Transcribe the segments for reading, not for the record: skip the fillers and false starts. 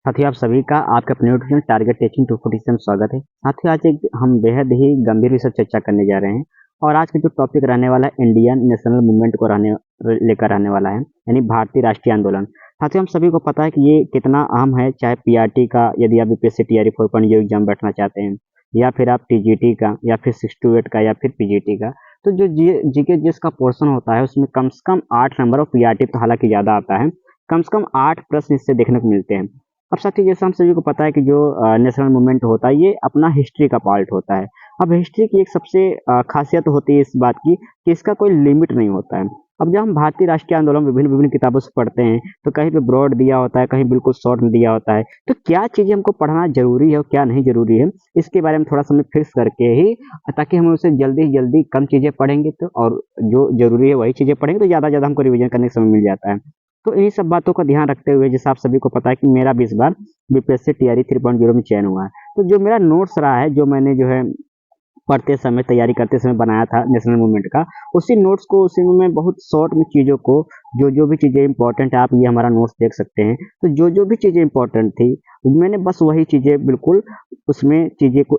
साथियों आप सभी का आपके अपने यूट्यूब चैनल टारगेट टीचिंग 240 में स्वागत है। साथियों आज एक हम बेहद ही गंभीर विषय चर्चा करने जा रहे हैं और आज का जो टॉपिक रहने वाला है इंडियन नेशनल मूवमेंट को लेकर रहने वाला है, यानी भारतीय राष्ट्रीय आंदोलन। साथियों हम सभी को पता है कि ये कितना अहम है, चाहे पीआरटी का यदि आप यूपीएससी टीआरई 4.0 एग्जाम बैठना चाहते हैं या फिर आप टीजीटी का या फिर 6 to 8 का या फिर पीजीटी का। तो जो जीके जिसका पोर्शन होता है उसमें कम से कम 8 नंबर और पीआरटी तो हालांकि ज़्यादा आता है, कम से कम 8 प्रश्न इससे देखने को मिलते हैं। अब साथियों जैसा हम सभी को पता है कि जो नेशनल मूवमेंट होता है ये अपना हिस्ट्री का पार्ट होता है। अब हिस्ट्री की एक सबसे खासियत होती है इस बात की कि इसका कोई लिमिट नहीं होता है। अब जब हम भारतीय राष्ट्रीय आंदोलन विभिन्न विभिन्न किताबों से पढ़ते हैं तो कहीं पे ब्रॉड दिया होता है, कहीं बिल्कुल शॉर्ट में दिया होता है। तो क्या चीज़ें हमको पढ़ना ज़रूरी है और क्या नहीं ज़रूरी है, इसके बारे में थोड़ा समय फिक्स करके ही, ताकि हम उसे जल्दी से जल्दी कम चीज़ें पढ़ेंगे तो और जो ज़रूरी है वही चीज़ें पढ़ेंगे तो ज़्यादा हमको रिवीजन करने का समय मिल जाता है। तो इन्हीं सब बातों का ध्यान रखते हुए जैसे आप सभी को पता है कि मेरा भी इस बार बीपीएससी टीआरई 3.0 में चयन हुआ है। तो जो मेरा नोट्स रहा है, जो मैंने जो है पढ़ते समय, तैयारी करते समय बनाया था नेशनल मूवमेंट का, उसी नोट्स को उसी में मैं बहुत शॉर्ट में चीज़ों को, जो भी चीज़ें इंपॉर्टेंट है, आप ये हमारा नोट्स देख सकते हैं। तो जो भी चीज़ें इंपॉर्टेंट थी मैंने बस वही चीज़ें बिल्कुल उसमें चीज़ें को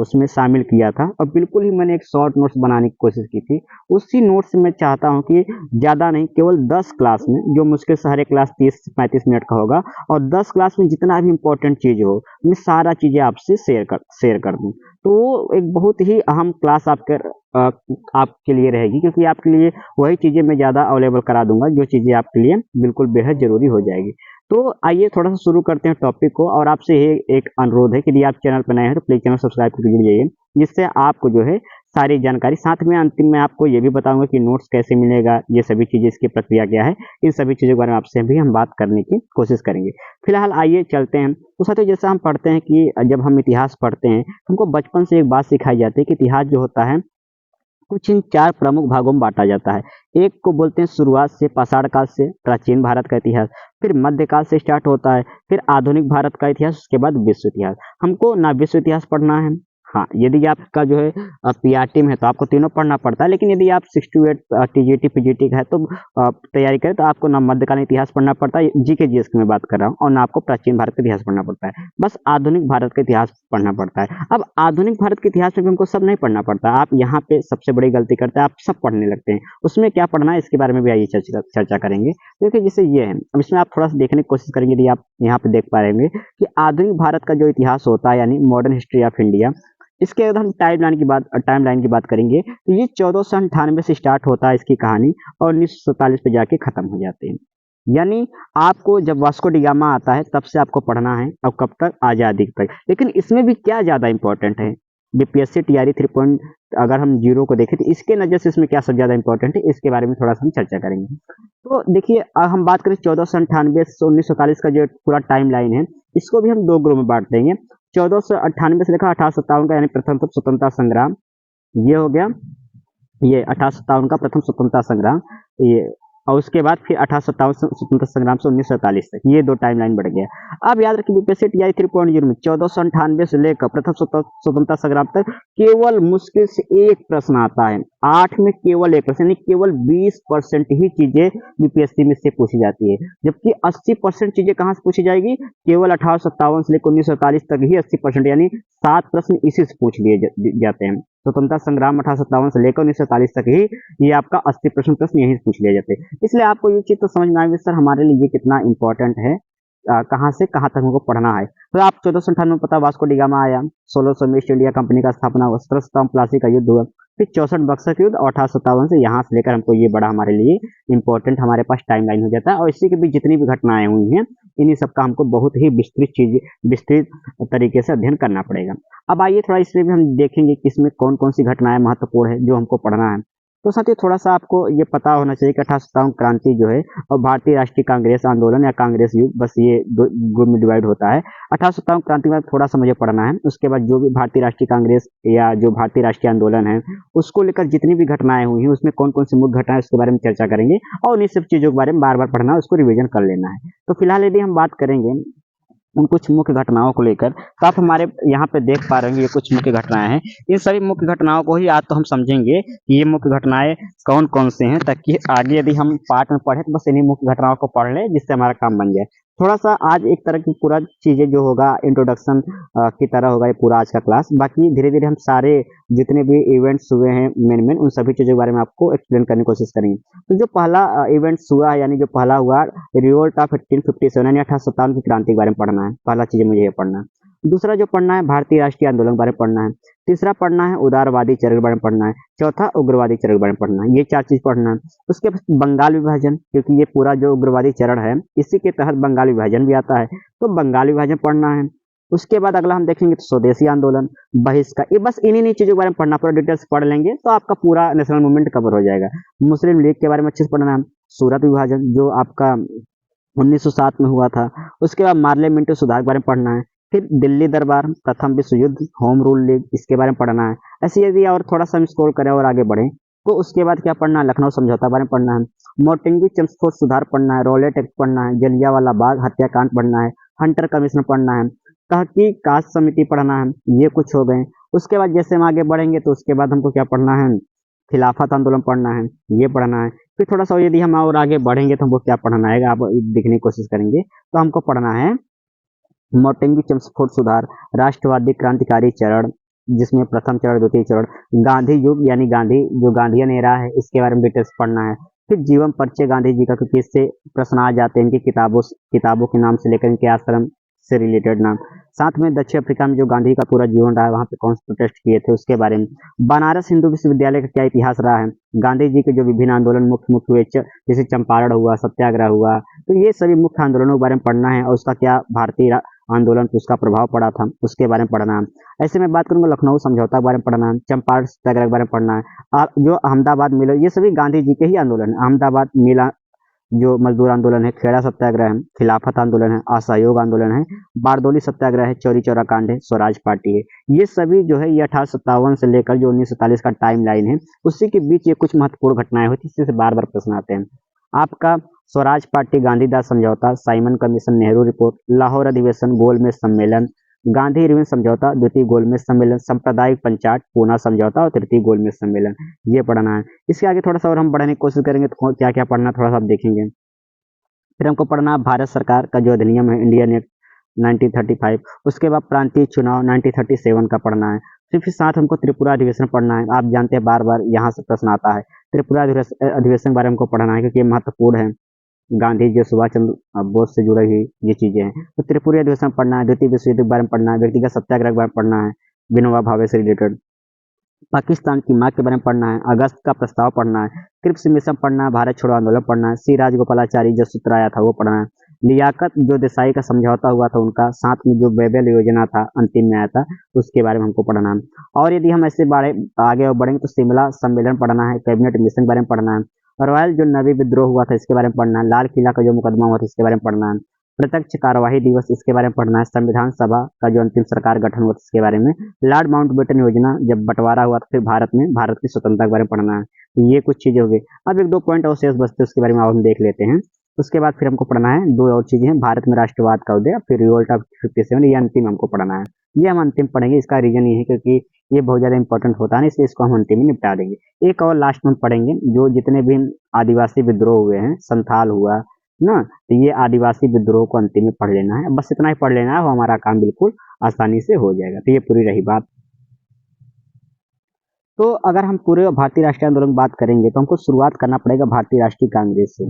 उसमें शामिल किया था और बिल्कुल ही मैंने एक शॉर्ट नोट्स बनाने की कोशिश की थी। उसी नोट्स में चाहता हूँ कि ज़्यादा नहीं, केवल 10 क्लास में, जो मुश्किल से हर एक क्लास 30 से 35 मिनट का होगा, और 10 क्लास में जितना भी इंपॉर्टेंट चीज़ हो मैं सारा चीज़ें आपसे शेयर कर दूँ। तो वो एक बहुत ही अहम क्लास आपके लिए रहेगी, क्योंकि आपके लिए वही चीज़ें मैं ज़्यादा अवेलेबल करा दूंगा जो चीज़ें आपके लिए बिल्कुल बेहद ज़रूरी हो जाएगी। तो आइए थोड़ा सा शुरू करते हैं टॉपिक को, और आपसे ये एक अनुरोध है कि यदि आप चैनल पर नए हैं तो प्लीज़ चैनल सब्सक्राइब करके जुड़ जाइए, जिससे आपको जो है सारी जानकारी, साथ में अंतिम में आपको ये भी बताऊंगा कि नोट्स कैसे मिलेगा, ये सभी चीज़ें, इसकी प्रक्रिया क्या है, इन सभी चीज़ों के बारे में आपसे भी हम बात करने की कोशिश करेंगे। फिलहाल आइए चलते हैं। तो साथियों जैसा हम पढ़ते हैं कि जब हम इतिहास पढ़ते हैं हमको बचपन से एक बात सिखाई जाती है कि इतिहास जो होता है कुछ इन 4 प्रमुख भागों में बाँटा जाता है। एक को बोलते हैं शुरुआत से, पाषाण काल से, प्राचीन भारत का इतिहास, फिर मध्यकाल से स्टार्ट होता है, फिर आधुनिक भारत का इतिहास, उसके बाद विश्व इतिहास। हमको ना विश्व इतिहास पढ़ना है, हाँ, यदि आपका जो है पीआरटी में है तो आपको तीनों पढ़ना पड़ता है, लेकिन यदि आप 6 to 8 टीजीटी, पीजीटी का है तो तैयारी करें तो आपको ना मध्यकालीन इतिहास पढ़ना पड़ता है, जीके जीएस की मैं बात कर रहा हूँ, और ना आपको प्राचीन भारत का इतिहास पढ़ना पड़ता है, बस आधुनिक भारत का इतिहास पढ़ना पड़ता है। अब आधुनिक भारत के इतिहास में भी हमको सब नहीं पढ़ना पड़ता। आप यहाँ पे सबसे बड़ी गलती करते हैं, आप सब पढ़ने लगते हैं। उसमें क्या पढ़ना है इसके बारे में भी आइए चर्चा करेंगे। देखिए जैसे ये है, अब इसमें आप थोड़ा सा देखने की कोशिश करेंगे, यदि आप यहाँ पे देख पा रहे कि आधुनिक भारत का जो इतिहास होता है, यानी मॉडर्न हिस्ट्री ऑफ इंडिया, इसके अगर हम टाइमलाइन की बात करेंगे तो ये 1498 से स्टार्ट होता है इसकी कहानी, और 1947 पे जाके खत्म हो जाते हैं। यानी आपको जब वास्को डी गामा आता है तब से आपको पढ़ना है, और कब तक, आज़ादी तक। लेकिन इसमें भी क्या ज़्यादा इंपॉर्टेंट है, बीपीएससी टीआरई 3 अगर हम जीरो को देखें तो इसके नज़र से इसमें क्या सब ज़्यादा इंपॉर्टेंट है, इसके बारे में थोड़ा सा हम चर्चा करेंगे। तो देखिए हम बात करें 1498 से 1947 का जो पूरा टाइम लाइन है, इसको भी हम 2 ग्रुप में बांट देंगे। 1498 से लेकर 1857 का, यानी प्रथम स्वतंत्रता संग्राम, ये हो गया, ये 1857 का प्रथम स्वतंत्रता संग्राम, ये, और उसके बाद फिर 1857 स्वतंत्रता संग्राम से 1947 तक, ये 2 टाइमलाइन बढ़ गया। अब याद रखिए बीपीएससी टीआई 3.0 में 1498 से लेकर प्रथम स्वतंत्रता संग्राम तक केवल मुश्किल से एक प्रश्न आता है। 8 में केवल एक प्रश्न, यानी केवल 20% ही चीजें बीपीएससी में से पूछी जाती है, जबकि 80% चीजें कहाँ से पूछी जाएगी, केवल 1857 से लेकर 1947 तक ही 80%, यानी 7 प्रश्न इसी से पूछ लिए जाते हैं। स्वतंत्रता संग्राम 1857 से लेकर 1947 तक ही ये आपका 80% प्रश्न यहीं से पूछ लिए जाते हैं। इसलिए आपको ये चीज तो समझ में आएगी सर हमारे लिए ये कितना इंपॉर्टेंट है, कहाँ से कहाँ तक हमको पढ़ना है। तो आप 1498 में पता वास्को डी गामा आया, 1600 में ईस्ट इंडिया कंपनी का स्थापना हुआ, 1700 प्लासी का युद्ध हुआ, फिर 64 बक्सर का युद्ध, और 1857 से यहाँ से लेकर हमको ये बड़ा हमारे लिए इंपॉर्टेंट हमारे पास टाइम लाइन हो जाता है। और इसी के बीच जितनी भी घटनाएं हुई हैं इन्हीं सब का हमको बहुत ही विस्तृत तरीके से अध्ययन करना पड़ेगा। अब आइए थोड़ा इसमें भी हम देखेंगे कि इसमें कौन कौन सी घटनाएं महत्वपूर्ण है जो हमको पढ़ना है। तो साथियों थोड़ा सा आपको ये पता होना चाहिए कि 1857 क्रांति जो है और भारतीय राष्ट्रीय कांग्रेस आंदोलन या कांग्रेस युग, बस ये दो ग्रुप में डिवाइड होता है। 1857 क्रांति में थोड़ा सा मुझे पढ़ना है, उसके बाद जो भी भारतीय राष्ट्रीय कांग्रेस या जो भारतीय राष्ट्रीय आंदोलन है उसको लेकर जितनी भी घटनाएं हुई हैं उसमें कौन कौन सी मुख्य घटनाएं उसके बारे में चर्चा करेंगे, और उन्हीं सब चीजों के बारे में बार बार पढ़ना है, उसको रिविजन कर लेना है। तो फिलहाल यदि हम बात करेंगे उन कुछ मुख्य घटनाओं को लेकर, तो आप हमारे यहाँ पे देख पा रहे होंगे ये कुछ मुख्य घटनाएं हैं। इन सभी मुख्य घटनाओं को ही आज तो हम समझेंगे कि ये मुख्य घटनाएं कौन कौन से हैं, ताकि आगे यदि हम पार्ट में पढ़े तो बस इन्हीं मुख्य घटनाओं को पढ़ लें जिससे हमारा काम बन जाए। थोड़ा सा आज एक तरह की पूरा चीज़ें जो होगा इंट्रोडक्शन की तरह होगा ये पूरा आज का क्लास। बाकी धीरे धीरे हम सारे जितने भी इवेंट्स हुए हैं मेन मेन उन सभी चीज़ों के बारे में आपको एक्सप्लेन करने की कोशिश करेंगे। तो जो पहला इवेंट्स हुआ है यानी जो पहला हुआ रिवोल्ट ऑफ 1857 यानी 1857 की क्रांति के बारे में पढ़ना है। पहला चीज़ मुझे ये पढ़ना है। दूसरा जो पढ़ना है भारतीय राष्ट्रीय आंदोलन के बारे में पढ़ना है। तीसरा पढ़ना है उदारवादी चरण के बारे में पढ़ना है। चौथा उग्रवादी चरण के बारे में पढ़ना है। ये 4 चीज़ पढ़ना है। उसके बाद बंगाल विभाजन, क्योंकि ये पूरा जो उग्रवादी चरण है इसी के तहत बंगाल विभाजन भी आता है, तो बंगाल विभाजन पढ़ना है। उसके बाद अगला हम देखेंगे तो स्वदेशी आंदोलन, बहिष्कार, ये बस इन्हीं चीज़ों के बारे में पढ़ना, पूरा डिटेल्स पढ़ लेंगे तो आपका पूरा नेशनल मूवमेंट कवर हो जाएगा। मुस्लिम लीग के बारे में अच्छे से पढ़ना है। सूरत विभाजन जो आपका 1907 में हुआ था। उसके बाद मार्ले मिंटो सुधार के बारे में पढ़ना है। फिर दिल्ली दरबार, प्रथम विश्व युद्ध, होम रूल लीग, इसके बारे में पढ़ना है। ऐसे यदि और थोड़ा सा हम स्क्रॉल करें और आगे बढ़ें तो उसके बाद क्या पढ़ना है, लखनऊ समझौता के बारे में पढ़ना है। मोटेंगी चेम्सफोर्ड सुधार पढ़ना है। रॉलेट एक्ट पढ़ना है। जलियांवाला बाग हत्याकांड पढ़ना है। हंटर कमीशन पढ़ना है। तहकीक कास्ट समिति पढ़ना है। ये कुछ हो गए। उसके बाद जैसे हम आगे बढ़ेंगे तो उसके बाद हमको क्या पढ़ना है, खिलाफत आंदोलन पढ़ना है। ये पढ़ना है। फिर थोड़ा सा यदि हम और आगे बढ़ेंगे तो हमको क्या पढ़ना है, आप देखने की कोशिश करेंगे तो हमको पढ़ना है मोटेंगी चेम्सफोर्ड सुधार, राष्ट्रवादी क्रांतिकारी चरण, जिसमें प्रथम चरण द्वितीय चरण, गांधी युग यानी गांधी जो गांधीयन एरा है इसके बारे में डिटेल्स पढ़ना है। फिर जीवन परिचय गांधी जी का, क्योंकि इससे प्रश्न आ जाते हैं इनकी किताबों के नाम से लेकर इनके आश्रम से रिलेटेड नाम। साथ में दक्षिण अफ्रीका में जो गांधी का पूरा जीवन रहा है वहाँ पे कौन से प्रोटेस्ट किए थे उसके बारे में। बनारस हिंदू विश्वविद्यालय का क्या इतिहास रहा है। गांधी जी के जो विभिन्न आंदोलन मुख्य हुए, जैसे चंपारण हुआ, सत्याग्रह हुआ, तो ये सभी मुख्य आंदोलनों के बारे में पढ़ना है और उसका क्या भारतीय आंदोलन पे उसका प्रभाव पड़ा था उसके बारे में पढ़ना है। ऐसे में बात करूंगा लखनऊ समझौता के बारे में पढ़ना है। चंपारण सत्याग्रह के बारे में पढ़ना है। जो अहमदाबाद मिला, ये सभी गांधी जी के ही आंदोलन है। अहमदाबाद मिला जो मजदूर आंदोलन है, खेड़ा सत्याग्रह है, खिलाफत आंदोलन है, असहयोग आंदोलन है, बारदोली सत्याग्रह है, चौरी चौरा कांड है, स्वराज पार्टी है। ये सभी जो है ये 1857 से लेकर जो 1947 का टाइम लाइन है उसी के बीच ये कुछ महत्वपूर्ण घटनाएं हुई थी, इसी से बार बार प्रश्न आते हैं। आपका स्वराज पार्टी, गांधीदास समझौता, Simon commission, Nehru report, Lahore अधिवेशन, गोलमेज सम्मेलन, गांधी इरविन समझौता, द्वितीय गोलमेज सम्मेलन, सांप्रदायिक पंचाट, पूना समझौता और तृतीय गोलमेज सम्मेलन, ये पढ़ना है। इसके आगे थोड़ा सा और हम बढ़ने की कोशिश करेंगे तो क्या क्या पढ़ना थोड़ा सा आप देखेंगे। फिर हमको पढ़ना भारत सरकार का जो अधिनियम है इंडियन एक्ट 1935, उसके बाद प्रांतीय चुनाव 1937 का पढ़ना है। फिर साथ हमको त्रिपुरा अधिवेशन पढ़ना है। आप जानते हैं बार बार यहाँ से प्रश्न आता है, त्रिपुरा अधिवेशन के बारे में हमको पढ़ना है क्योंकि ये महत्वपूर्ण है। गांधी जी सुभाष चंद्र बोस से जुड़ी हुई ये चीजें हैं, तो त्रिपुरी अधिवेशन पढ़ना है। द्वितीय विश्व युद्ध के बारे में पढ़ना है। व्यक्तिगत सत्याग्रह के बारे में पढ़ना है, विनोबा भावे से रिलेटेड। पाकिस्तान की माँ के बारे में पढ़ना है। अगस्त का प्रस्ताव पढ़ना है। क्रिप्स मिशन पढ़ना है। भारत छोड़ो आंदोलन पढ़ना है। सी राजगोपालाचारी जो सूत्र आया था वो पढ़ना है। लियाकत जो देसाई का समझौता हुआ था उनका, साथ में जो बेबेल योजना था अंतिम में आया था उसके बारे में हमको पढ़ना है। और यदि हम ऐसे आगे और बढ़ेंगे तो शिमला सम्मेलन पढ़ना है। कैबिनेट मिशन के बारे में पढ़ना है। रॉयल जो नवी विद्रोह हुआ था इसके बारे में पढ़ना है। लाल किला का जो मुकदमा हुआ था इसके बारे में पढ़ना है। प्रत्यक्ष कार्यवाही दिवस इसके बारे में पढ़ना है। संविधान सभा का जो अंतिम सरकार गठन हुआ था इसके बारे में। लॉर्ड माउंटबेटन योजना जब बंटवारा हुआ था फिर भारत में भारत की स्वतंत्रता के बारे में पढ़ना है। तो ये कुछ चीजें हो गई। अब एक दो पॉइंट और शेष बचते उसके बारे में हम देख लेते हैं। उसके बाद फिर हमको पढ़ना है दो और चीजें हैं, भारत में राष्ट्रवाद का उदय, फिर रिवोल्ट ऑफ 57, ये अंतिम हमको पढ़ना है। ये हम अंतिम पढ़ेंगे, इसका रीजन ये है क्योंकि ये बहुत ज्यादा इंपॉर्टेंट होता है, इसलिए इसको हम अंतिम में निपटा देंगे। एक और लास्ट में पढ़ेंगे जो जितने भी आदिवासी विद्रोह हुए हैं, संथाल हुआ ना, तो ये आदिवासी विद्रोह को अंतिम में पढ़ लेना है। बस इतना ही पढ़ लेना है, वो हमारा काम बिल्कुल आसानी से हो जाएगा। तो ये पूरी रही बात। तो अगर हम पूरे भारतीय राष्ट्रीय आंदोलन की बात करेंगे तो हमको शुरुआत करना पड़ेगा भारतीय राष्ट्रीय कांग्रेस से।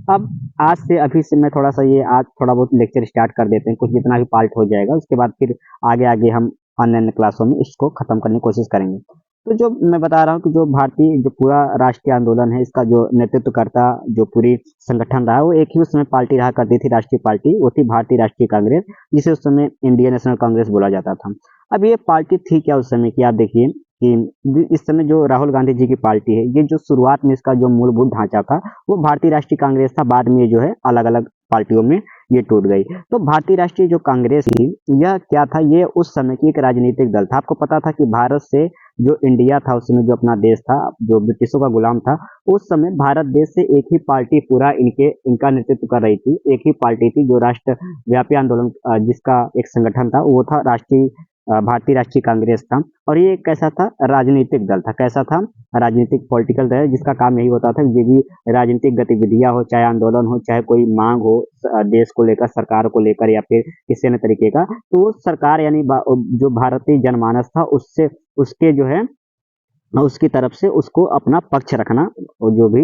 अब आज से अभी से मैं थोड़ा सा ये आज थोड़ा बहुत लेक्चर स्टार्ट कर देते हैं, कुछ जितना भी पार्ट हो जाएगा उसके बाद फिर आगे आगे हम अन्य क्लासों में इसको खत्म करने की कोशिश करेंगे। तो जो मैं बता रहा हूँ कि जो भारतीय जो पूरा राष्ट्रीय आंदोलन है इसका जो नेतृत्व करता जो पूरी संगठन रहा वो एक ही उस समय पार्टी रहा करती थी, राष्ट्रीय पार्टी, वो थी भारतीय राष्ट्रीय कांग्रेस, जिसे उस समय इंडियन नेशनल कांग्रेस बोला जाता था। अब ये पार्टी थी क्या उस समय की, आप देखिए कि इस समय जो राहुल गांधी जी की पार्टी है, ये जो शुरुआत में इसका जो मूलभूत ढांचा था वो भारतीय राष्ट्रीय कांग्रेस था। बाद में जो है अलग अलग पार्टियों में ये टूट गई। तो भारतीय राष्ट्रीय जो कांग्रेस थी यह क्या था, ये उस समय की एक राजनीतिक दल था। आपको पता था कि भारत से जो इंडिया था उस समय जो अपना देश था जो ब्रिटिशों का गुलाम था, उस समय भारत देश से एक ही पार्टी पूरा इनका नेतृत्व कर रही थी। एक ही पार्टी थी जो राष्ट्रव्यापी आंदोलन जिसका एक संगठन था वो था राष्ट्रीय भारतीय राष्ट्रीय कांग्रेस था। और ये कैसा था, राजनीतिक दल था। कैसा था, राजनीतिक पॉलिटिकल दल, जिसका काम यही होता था कि जो भी राजनीतिक गतिविधियां हो, चाहे आंदोलन हो, चाहे कोई मांग हो देश को लेकर, सरकार को लेकर, या फिर किसी अन्य तरीके का, तो वो सरकार यानी जो भारतीय जनमानस था उससे, उसके जो है उसकी तरफ से उसको अपना पक्ष रखना, और जो भी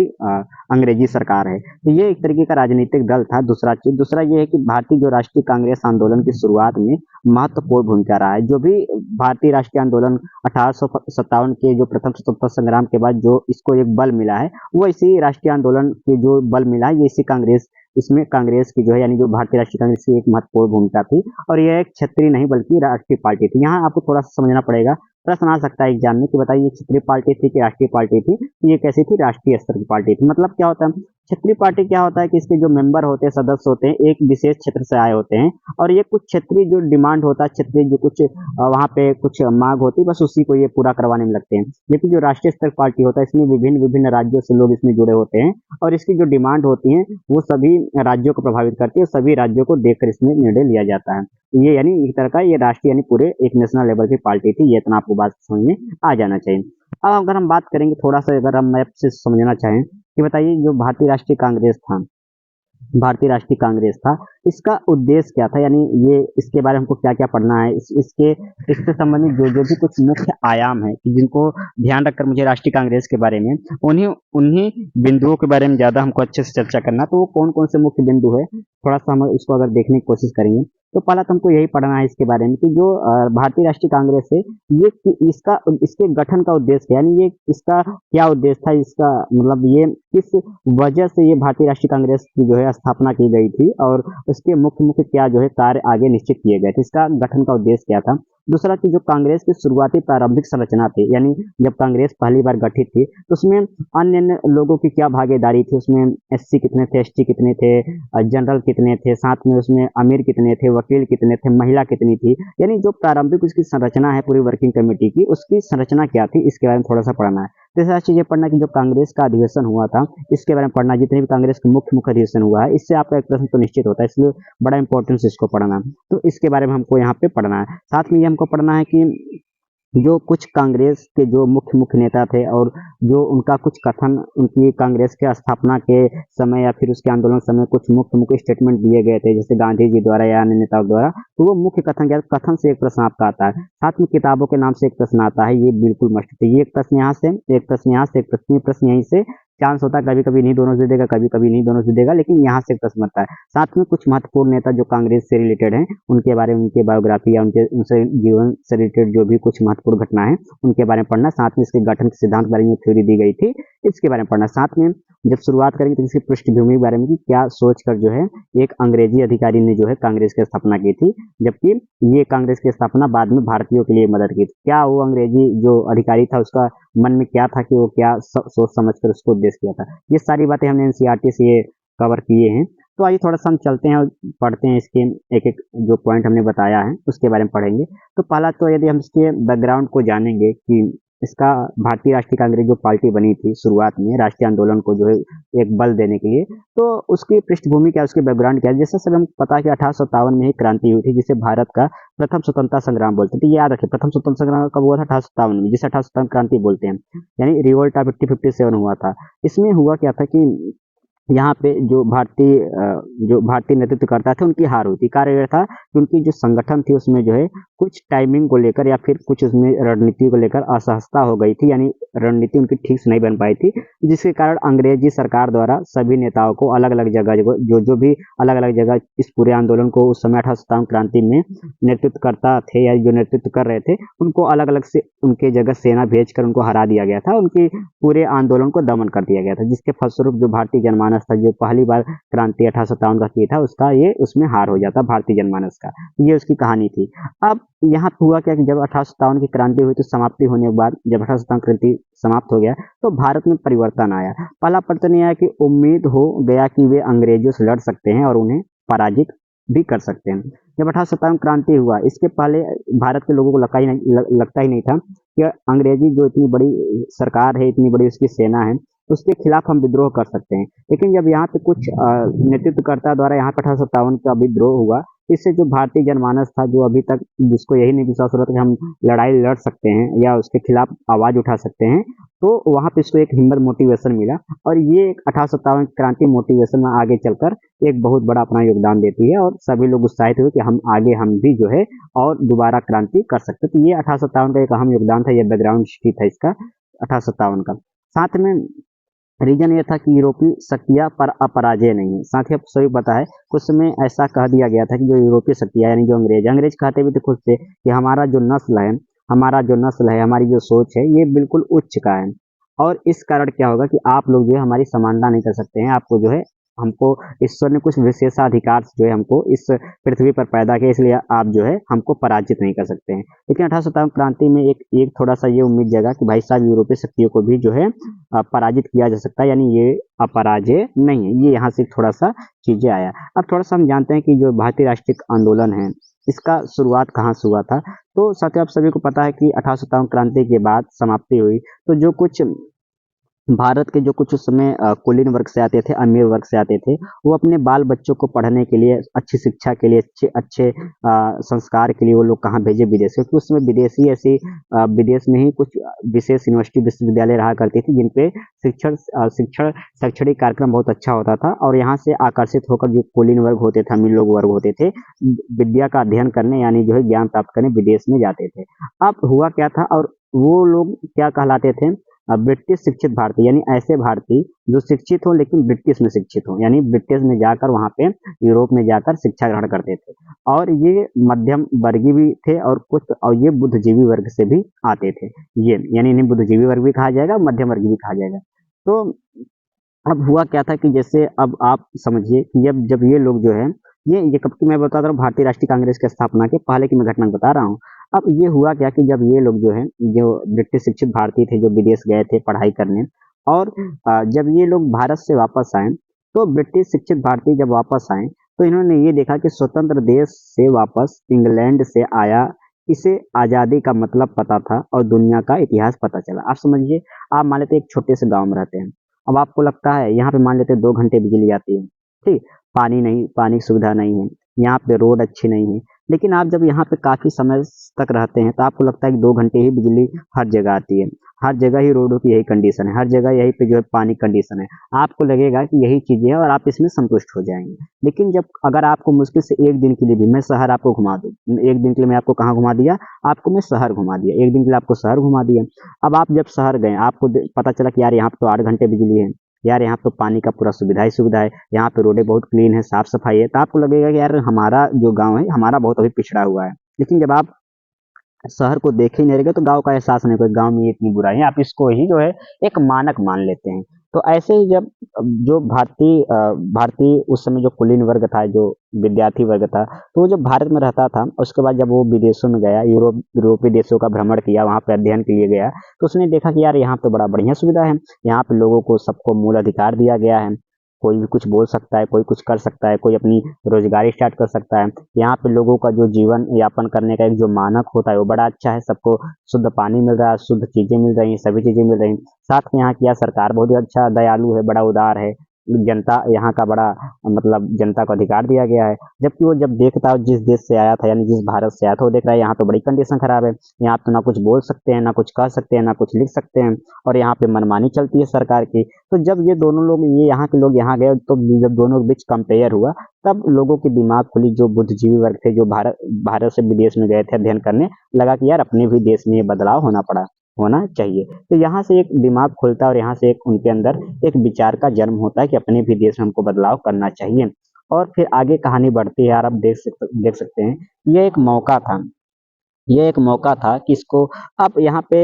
अंग्रेजी सरकार है। तो ये एक तरीके का राजनीतिक दल था। दूसरा ये है कि भारतीय जो राष्ट्रीय कांग्रेस आंदोलन की शुरुआत में महत्वपूर्ण भूमिका रहा है। जो भी भारतीय राष्ट्रीय आंदोलन 1857 के जो प्रथम स्वतंत्रता संग्राम के बाद जो इसको एक बल मिला है, वो इसी राष्ट्रीय आंदोलन के जो बल मिला है, ये इसी कांग्रेस, इसमें कांग्रेस की जो है यानी जो भारतीय राष्ट्रीय कांग्रेस की एक महत्वपूर्ण भूमिका थी। और यह एक क्षेत्रीय नहीं बल्कि राष्ट्रीय पार्टी थी। यहाँ आपको थोड़ा सा समझना पड़ेगा, प्रश्न आ सकता है एग्जाम में कि बताइए ये क्षेत्रीय पार्टी थी कि राष्ट्रीय पार्टी थी। तो ये कैसी थी, राष्ट्रीय स्तर की पार्टी थी। मतलब क्या होता है, क्षेत्रीय पार्टी क्या होता है कि इसके जो मेंबर होते हैं, सदस्य होते हैं, एक विशेष क्षेत्र से आए होते हैं, और ये कुछ क्षेत्रीय जो डिमांड होता है, क्षेत्रीय जो कुछ वहाँ पे कुछ मांग होती है, बस उसी को ये पूरा करवाने में लगते हैं। लेकिन जो राष्ट्रीय स्तर पार्टी होता है, इसमें विभिन्न विभिन्न राज्यों से लोग इसमें जुड़े होते हैं, और इसकी जो डिमांड होती है वो सभी राज्यों को प्रभावित करती है, और सभी राज्यों को देखकर इसमें निर्णय लिया जाता है। ये यानी एक तरह का ये राष्ट्रीय यानी पूरे एक नेशनल लेवल की पार्टी थी। ये इतना आपको बात समझ में आ जाना चाहिए। अब अगर हम बात करेंगे थोड़ा सा, अगर हम मैप से समझना चाहें कि बताइए जो भारतीय राष्ट्रीय कांग्रेस था, भारतीय राष्ट्रीय कांग्रेस था, इसका उद्देश्य क्या था, यानी ये इसके बारे में हमको क्या क्या पढ़ना है, इससे संबंधित जो जो भी कुछ मुख्य आयाम है कि जिनको ध्यान रखकर मुझे राष्ट्रीय कांग्रेस के बारे में उन्हीं उन्हीं बिंदुओं के बारे में ज़्यादा हमको अच्छे से चर्चा करना। तो वो कौन कौन से मुख्य बिंदु है, थोड़ा सा हम इसको अगर देखने की कोशिश करेंगे, तो पहला तो हमको यही पढ़ना है इसके बारे में कि जो भारतीय राष्ट्रीय कांग्रेस है, ये इसका इसके गठन का उद्देश्य क्या, यानी ये इसका क्या उद्देश्य था, इसका मतलब ये किस वजह से ये भारतीय राष्ट्रीय कांग्रेस की जो है स्थापना की गई थी, और उसके मुख्य मुख्य क्या जो है कार्य आगे निश्चित किए गए थे, इसका गठन का उद्देश्य क्या था। दूसरा कि जो कांग्रेस की शुरुआती प्रारंभिक संरचना थी, यानी जब कांग्रेस पहली बार गठित थी तो उसमें अन्य अन्य लोगों की क्या भागीदारी थी, उसमें एससी कितने थे, एसटी कितने थे, जनरल कितने थे, साथ में उसमें अमीर कितने थे, वकील कितने थे, महिला कितनी थी, यानी जो प्रारंभिक उसकी संरचना है पूरी वर्किंग कमेटी की, उसकी संरचना क्या थी, इसके बारे में थोड़ा सा पढ़ना है। तीसरा चीज ये पढ़ना कि जो कांग्रेस का अधिवेशन हुआ था, इसके बारे में पढ़ना, जितने भी कांग्रेस के मुख्य मुख्य अधिवेशन हुआ है, इससे आपका एक प्रश्न तो निश्चित होता है, इसलिए बड़ा इंपॉर्टेंस इसको पढ़ना। तो इसके बारे में हमको यहाँ पे पढ़ना है। साथ में ये हमको पढ़ना है कि जो कुछ कांग्रेस के जो मुख्य मुख्य नेता थे, और जो उनका कुछ कथन उनकी कांग्रेस के स्थापना के समय या फिर उसके आंदोलन समय कुछ मुख्य मुख्य स्टेटमेंट दिए गए थे, जैसे गांधी जी द्वारा या अन्य नेताओं द्वारा, तो वो मुख्य कथन क्या, कथन से एक प्रश्न आपका आता है। साथ में किताबों के नाम से एक प्रश्न आता है, ये बिल्कुल मस्ट है। ये एक प्रश्न यहाँ से, एक प्रश्न यहाँ से, एक प्रश्न यहीं से, चांस होता है कभी कभी नहीं दोनों से देगा, कभी कभी नहीं दोनों से देगा, लेकिन यहाँ से एक प्रश्न बनता है। साथ में कुछ महत्वपूर्ण नेता जो कांग्रेस से रिलेटेड हैं, उनके बारे में, उनकी बायोग्राफी या उनके उनसे जीवन से रिलेटेड जो भी कुछ महत्वपूर्ण घटना है उनके बारे में पढ़ना। साथ में इसके गठन के सिद्धांत बारे में थ्योरी दी गई थी, इसके बारे में पढ़ना। साथ में जब शुरुआत करेंगे तो इसकी पृष्ठभूमि के बारे में कि क्या सोचकर जो है एक अंग्रेजी अधिकारी ने जो है कांग्रेस की स्थापना की थी, जबकि ये कांग्रेस की स्थापना बाद में भारतीयों के लिए मदद की थी। क्या वो अंग्रेजी जो अधिकारी था उसका मन में क्या था कि वो क्या सोच समझ कर उसको उद्देश्य किया था, ये सारी बातें हमने एनसीईआरटी से ये कवर किए हैं। तो आइए थोड़ा सा हम चलते हैं और पढ़ते हैं इसके एक एक जो पॉइंट हमने बताया है उसके बारे में पढ़ेंगे। तो पहला तो यदि हम इसके बैकग्राउंड को जानेंगे कि इसका भारतीय राष्ट्रीय कांग्रेस जो पार्टी बनी थी शुरुआत में राष्ट्रीय आंदोलन को जो है एक बल देने के लिए, तो उसकी पृष्ठभूमि क्या, उसके बैकग्राउंड क्या है। जैसे सर हम पता है कि 1857 में ही क्रांति हुई थी, जिसे भारत का प्रथम स्वतंत्रता संग्राम बोलते थे। याद रखें, प्रथम स्वतंत्रता संग्राम कब हुआ था, 1857 में, जिसे 1857 क्रांति बोलते हैं, यानी रिवोल्ट ऑफ 1857 हुआ था। इसमें हुआ क्या था कि यहाँ पे जो भारतीय नेतृत्वकर्ता थे उनकी हार हुई थी। कार्य यह था कि उनकी जो संगठन थी उसमें जो है कुछ टाइमिंग को लेकर या फिर कुछ उसमें रणनीति को लेकर असहजता हो गई थी, यानी रणनीति उनकी ठीक से नहीं बन पाई थी, जिसके कारण अंग्रेजी सरकार द्वारा सभी नेताओं को अलग अलग जगह जो भी अलग अलग जगह इस पूरे आंदोलन को उस समय 1857 क्रांति में नेतृत्वकर्ता थे या जो नेतृत्व कर रहे थे, उनको अलग अलग से उनके जगह सेना भेजकर उनको हरा दिया गया था, उनकी पूरे आंदोलन को दमन कर दिया गया था, जिसके फलस्वरूप जो भारतीय जनमानस था, जो पहली बार क्रांति 1857 का किया था, उसका ये उसमें हार हो जाता भारतीय जनमानस का। ये उसकी कहानी थी। अब यहाँ हुआ क्या कि जब 1857 की क्रांति हुई तो समाप्ति होने के बाद जब 1857 क्रांति समाप्त हो गया तो भारत में परिवर्तन आया। पहला परिवर्तन यह है कि उम्मीद हो गया कि वे अंग्रेजों से लड़ सकते हैं और उन्हें पराजित भी कर सकते हैं। जब 1857 क्रांति हुआ, इसके पहले भारत के लोगों को लगता ही नहीं था कि अंग्रेजी जो इतनी बड़ी सरकार है, इतनी बड़ी उसकी सेना है, उसके खिलाफ हम विद्रोह कर सकते हैं। लेकिन जब यहाँ पे कुछ नेतृत्वकर्ता द्वारा यहाँ पे 1857 का विद्रोह हुआ इससे जो भारतीय जनमानस था, जो अभी तक जिसको यही नहीं विश्वास हो रहा था कि हम लड़ाई लड़ सकते हैं या उसके खिलाफ आवाज़ उठा सकते हैं, तो वहाँ पे इसको एक हिम्मत मोटिवेशन मिला और ये एक 1857 क्रांति मोटिवेशन में आगे चलकर एक बहुत बड़ा अपना योगदान देती है और सभी लोग उत्साहित हुए कि हम भी जो है और दोबारा क्रांति कर सकते। तो ये 1857 का एक अहम योगदान था, ये बैकग्राउंड हिस्ट्री था इसका 1857 का। साथ में रीजन ये था कि यूरोपीय शक्तियाँ पर अपराजेय नहीं है। साथ ही आप सभी पता है कुछ समय ऐसा कह दिया गया था कि जो यूरोपीय शक्तियाँ यानी जो अंग्रेज कहते भी थे खुद से कि हमारा जो नस्ल है, हमारी जो सोच है, ये बिल्कुल उच्च का है और इस कारण क्या होगा कि आप लोग जो है हमारी समानता नहीं कर सकते हैं। आपको जो है हमको ईश्वर ने कुछ विशेषाधिकार जो है हमको इस पृथ्वी पर पैदा किया, इसलिए आप जो है हमको पराजित नहीं कर सकते हैं। लेकिन 1857 क्रांति में एक थोड़ा सा ये उम्मीद जगा कि भाई साहब यूरोपीय शक्तियों को भी जो है पराजित किया जा सकता है, यानी ये अपराजय नहीं है। ये यहाँ से थोड़ा सा चीजें आया। अब थोड़ा सा हम जानते हैं कि जो भारतीय राष्ट्रीय आंदोलन है, इसका शुरुआत कहाँ से हुआ था। तो साथ ही आप सभी को पता है कि 1857 क्रांति के बाद समाप्ति हुई, तो जो कुछ भारत के जो कुछ उस समय कुलीन वर्ग से आते थे, अमीर वर्ग से आते थे, वो अपने बाल बच्चों को पढ़ने के लिए, अच्छी शिक्षा के लिए, अच्छे अच्छे संस्कार के लिए वो लोग कहाँ भेजे? विदेश, क्योंकि उस समय विदेशी ऐसी विदेश में ही कुछ विशेष यूनिवर्सिटी विश्वविद्यालय रहा करती थी जिन पे शिक्षण शैक्षणिक कार्यक्रम बहुत अच्छा होता था और यहाँ से आकर्षित होकर जो कुलीन वर्ग होते थे, अमीर लोग वर्ग होते थे, विद्या का अध्ययन करने यानी जो है ज्ञान प्राप्त करने विदेश में जाते थे। अब हुआ क्या था और वो लोग क्या कहलाते थे? ब्रिटिश शिक्षित भारतीय, यानी ऐसे भारतीय जो शिक्षित हो लेकिन ब्रिटिश में शिक्षित हो, यानी ब्रिटिश में जाकर वहाँ पे यूरोप में जाकर शिक्षा ग्रहण करते थे और ये मध्यम वर्गीय भी थे और ये बुद्धिजीवी वर्ग से भी आते थे। ये यानी इन्हें बुद्धिजीवी वर्ग भी कहा जाएगा, मध्यम वर्गीय भी कहा जाएगा। तो अब हुआ क्या था कि जैसे अब आप समझिए कि अब जब ये लोग जो है ये कब की मैं बता रहा हूँ, भारतीय राष्ट्रीय कांग्रेस की स्थापना के पहले की मैं घटना बता रहा हूँ। अब ये हुआ क्या कि जब ये लोग जो है जो ब्रिटिश शिक्षित भारतीय थे जो विदेश गए थे पढ़ाई करने और जब ये लोग भारत से वापस आए, तो ब्रिटिश शिक्षित भारतीय जब वापस आए तो इन्होंने ये देखा कि स्वतंत्र देश से वापस इंग्लैंड से आया, इसे आज़ादी का मतलब पता था और दुनिया का इतिहास पता चला। आप समझिए, आप मान लेते एक छोटे से गांव में रहते हैं, अब आपको लगता है यहाँ पे मान लेते 2 घंटे बिजली आती है, ठीक, पानी नहीं, पानी की सुविधा नहीं है, यहाँ पे रोड अच्छी नहीं है, लेकिन आप जब यहाँ पे काफ़ी समय तक रहते हैं तो आपको लगता है कि 2 घंटे ही बिजली हर जगह आती है, हर जगह ही रोडों की यही कंडीशन है, हर जगह यही पे जो है पानी कंडीशन है। आपको लगेगा कि यही चीज़ें हैं और आप इसमें संतुष्ट हो जाएँगे। लेकिन जब अगर आपको मुश्किल से 1 दिन के लिए भी मैं शहर आपको घुमा दूँ, 1 दिन के लिए मैं आपको कहाँ घुमा दिया? आपको मैं शहर घुमा दिया, 1 दिन के लिए आपको शहर घुमा दिया। अब आप जब शहर गए, आपको पता चला कि यार यहाँ पे तो 8 घंटे बिजली है, यार यहाँ तो पानी का पूरा सुविधा ही सुविधा है, यहाँ पे रोडें बहुत क्लीन है, साफ सफाई है, तो आपको लगेगा कि यार हमारा जो गांव है हमारा बहुत अभी पिछड़ा हुआ है। लेकिन जब आप शहर को देखे ही नहीं रहेगा तो गांव का एहसास नहीं होगा, गांव में इतनी बुराई है, आप इसको ही जो है एक मानक मान लेते हैं। तो ऐसे ही जब जो भारतीय उस समय जो कुलीन वर्ग था, जो विद्यार्थी वर्ग था, तो वो जब भारत में रहता था उसके बाद जब वो विदेशों में गया, यूरोपीय देशों का भ्रमण किया, वहाँ पे अध्ययन के लिए गया, तो उसने देखा कि यार यहाँ पे बड़ा बढ़िया सुविधा है, यहाँ पे लोगों को सबको मूल अधिकार दिया गया है, कोई भी कुछ बोल सकता है, कोई कुछ कर सकता है, कोई अपनी रोजगारी स्टार्ट कर सकता है। यहाँ पे लोगों का जो जीवन यापन करने का एक जो मानक होता है वो बड़ा अच्छा है, सबको शुद्ध पानी मिल रहा है, शुद्ध चीजें मिल रही हैं, सभी चीजें मिल रही हैं। साथ में यहाँ की यह सरकार बहुत ही अच्छा दयालु है, बड़ा उदार है, जनता यहाँ का बड़ा मतलब जनता को अधिकार दिया गया है। जबकि वो जब देखता है जिस देश से आया था यानी जिस भारत से आया था, वो देख रहा है यहाँ तो बड़ी कंडीशन खराब है, यहाँ तो ना कुछ बोल सकते हैं, ना कुछ कह सकते हैं, ना कुछ लिख सकते हैं और यहाँ पे मनमानी चलती है सरकार की। तो जब ये दोनों लोग ये यहाँ के लोग यहाँ गए तो जब दोनों के बीच कंपेयर हुआ तब लोगों की दिमाग खुली, जो बुद्धिजीवी वर्ग थे, जो भारत से विदेश में गए थे अध्ययन करने, लगा कि यार अपने भी देश में ये बदलाव होना चाहिए। तो यहाँ से एक दिमाग खुलता है और यहाँ से एक उनके अंदर एक विचार का जन्म होता है कि अपने भी देश में हमको बदलाव करना चाहिए। और फिर आगे कहानी बढ़ती है यार, आप देख सकते हैं, ये एक मौका था, ये एक मौका था कि इसको अब यहाँ पे